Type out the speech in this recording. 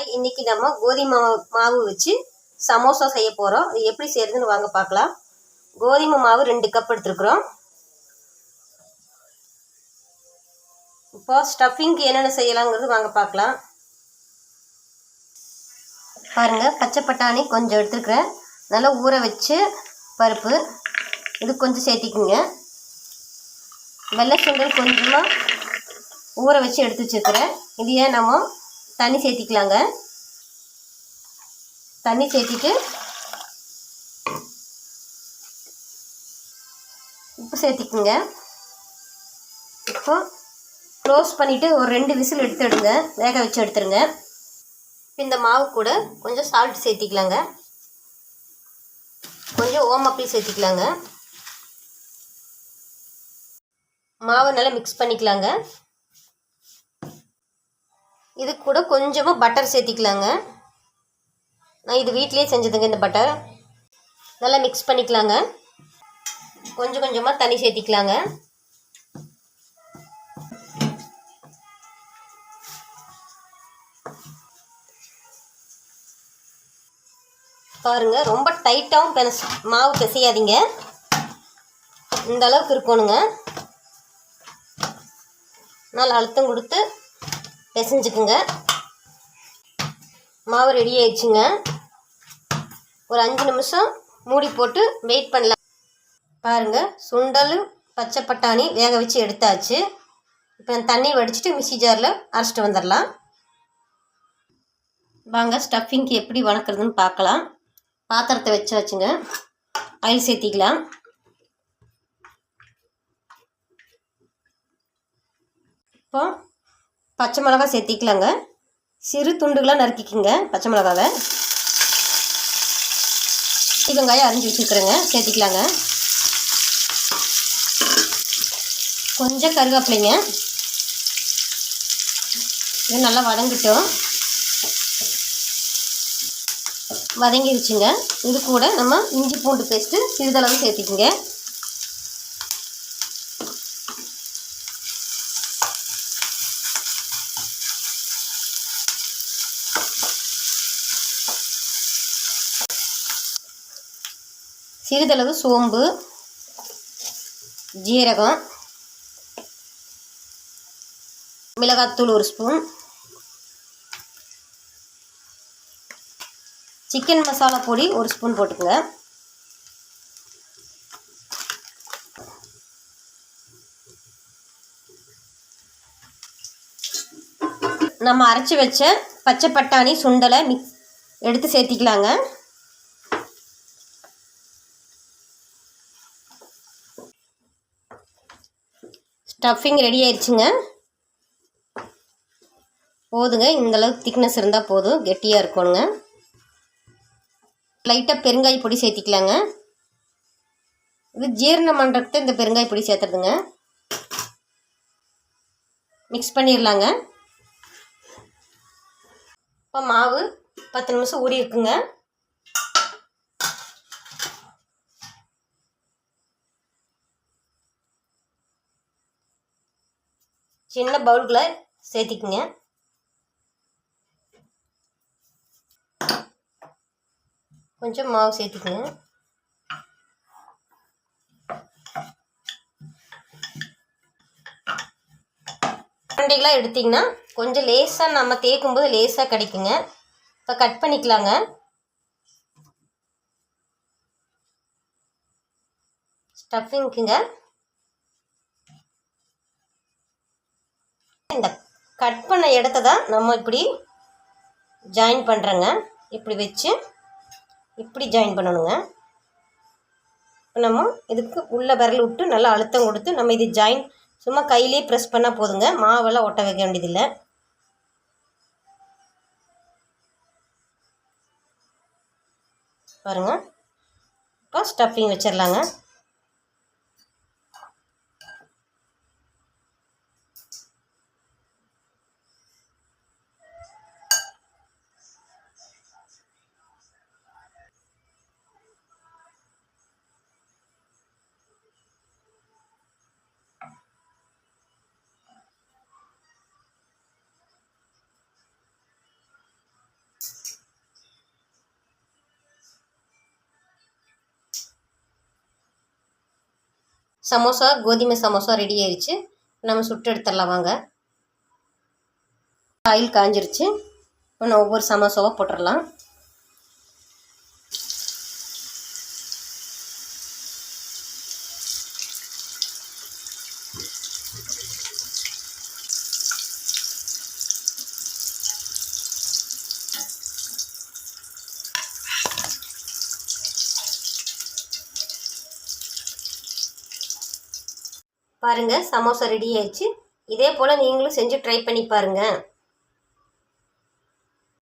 இன்னைக்கு நம்ம கோதுமை மாவு வச்சு சமோசா செய்ய போகிறோம். அது எப்படி செய்யறதுன்னு வாங்க பார்க்கலாம். கோதுமை மாவு 2 கப் எடுத்துருக்குறோம். இப்போ ஸ்டஃபிங்க்கு என்னென்ன செய்யலாங்கிறது வாங்க பார்க்கலாம். பாருங்கள், பச்சை பட்டாணி கொஞ்சம் எடுத்துருக்குறேன். நல்லா ஊற வச்சு பருப்பு இது கொஞ்சம் சேர்த்திக்குங்க. வெள்ளை சுண்டல் கொஞ்சமாக ஊற வச்சு எடுத்து வச்சுருக்கிறேன். இது ஏன் நம்ம தண்ணி சேர்த்திக்கலாங்க. தண்ணி சேர்த்திட்டு உப்பு சேர்த்திக்குங்க. இப்போ க்ளோஸ் பண்ணிவிட்டு ஒரு 2 விசில் எடுத்துடுங்க, வேக வச்சு எடுத்துடுங்க. இந்த மாவு கூட கொஞ்சம் சால்ட் சேர்த்திக்கலாங்க, கொஞ்சம் ஓமப்பொடி சேர்த்திக்கலாங்க. மாவை நல்லா மிக்ஸ் பண்ணிக்கலாங்க. இது கூட கொஞ்சமாக பட்டர் சேர்த்திக்கலாங்க. நான் இது வீட்டிலே செஞ்சதுங்க. இந்த பட்டர் நல்லா மிக்ஸ் பண்ணிக்கலாங்க. கொஞ்சம் கொஞ்சமாக தண்ணி சேர்த்திக்கலாங்க. பாருங்கள், ரொம்ப டைட்டாகவும் மாவு பிசையாதீங்க. இந்த அளவுக்கு இருக்கணுங்க. நல்லா அழுத்தம் கொடுத்து பிசைஞ்சுக்குங்க. மாவு ரெடி ஆயிடுச்சுங்க. ஒரு 5 நிமிஷம் மூடி போட்டு வெயிட் பண்ணலாம். பாருங்கள், சுண்டல் பச்சை பட்டாணி வேக வச்சு எடுத்தாச்சு. இப்போ தண்ணி வடிச்சிட்டு மிக்ஸி ஜாரில் அரைச்சிட்டு வந்துடலாம். வாங்க ஸ்டஃபிங்க்கு எப்படி வணக்கிறதுன்னு பார்க்கலாம். பாத்திரத்தை வச்சுங்க, ஆயில் சேர்த்திக்கலாம். இப்போ பச்சை மிளகாய் சேர்த்திக்கலாங்க. சிறு துண்டுகளாக நறுக்கிக்குங்க பச்சை மிளகாவை. வெங்காயம் அரிஞ்சு வச்சுருக்குறேங்க, சேர்த்திக்கலாங்க. கொஞ்சம் கருவேப்பிலைங்க. இது நல்லா வதங்கிட்டோம், வதங்கிடுச்சுங்க. இது கூட நம்ம இஞ்சி பூண்டு பேஸ்ட்டு சிறிதளவு சேர்த்திக்குங்க. சிறிதளவு சோம்பு, ஜீரகம், மிளகாத்தூள் 1 ஸ்பூன், சிக்கன் மசாலா பொடி 1 ஸ்பூன் போட்டுக்கோங்க. நம்ம அரைச்சி வச்ச பச்சை பட்டாணி சுண்டலை எடுத்து சேர்த்திக்கலாங்க. ஸ்டஃபிங் ரெடி ஆயிடுச்சுங்க. போதுங்க, இந்தளவுக்கு திக்னஸ் இருந்தால் போதும், கெட்டியாக இருக்கணுங்க. லைட்டாக பெருங்காய பொடி சேர்த்திக்கலாங்க. இது ஜீரணம் பண்ணுறதுக்கு இந்த பெருங்காய பொடி சேர்த்துறதுங்க. மிக்ஸ் பண்ணிடலாங்க. இப்போ மாவு 10 நிமிஷம் ஊறி இருக்குங்க. சின்ன பவுல்களை சேர்த்திக்குங்க. கொஞ்சம் மாவு சேர்த்திக்குங்க. உருண்டைகளாக எடுத்திங்கன்னா கொஞ்சம் லேசாக நம்ம தேய்க்கும்போது லேசாக கிடைக்குங்க. இப்போ கட் பண்ணிக்கலாங்க. ஸ்டஃபிங்க்குங்க. இந்த கட் பண்ண இடத்த தான் நம்ம இப்படி ஜாயின் பண்ணுறோங்க. இப்படி வச்சு இப்படி ஜாயின் பண்ணணுங்க. நம்ம இதுக்கு உள்ள விரல் விட்டு நல்லா அழுத்தம் கொடுத்து நம்ம இது ஜாயின் சும்மா கையிலே ப்ரெஸ் பண்ணால் போதுங்க. மாவெல்லாம் ஒட்ட வைக்க வேண்டியதில்லை. பாருங்கள், இப்போ ஸ்டஃபிங் வச்சிடலாங்க. சமோசா கோதுமை சமோசா ரெடி ஆயிடுச்சு. நம்ம சுட்டு எடுத்துடலாம் வாங்க. ஆயில் காஞ்சிருச்சு. நம்ம ஒவ்வொரு சமோசாவாக போட்டுடலாம். பாருங்கள், சமோசா ரெடி ஆயிடுச்சு. இதே போல் நீங்களும் செஞ்சு ட்ரை பண்ணி பாருங்கள்.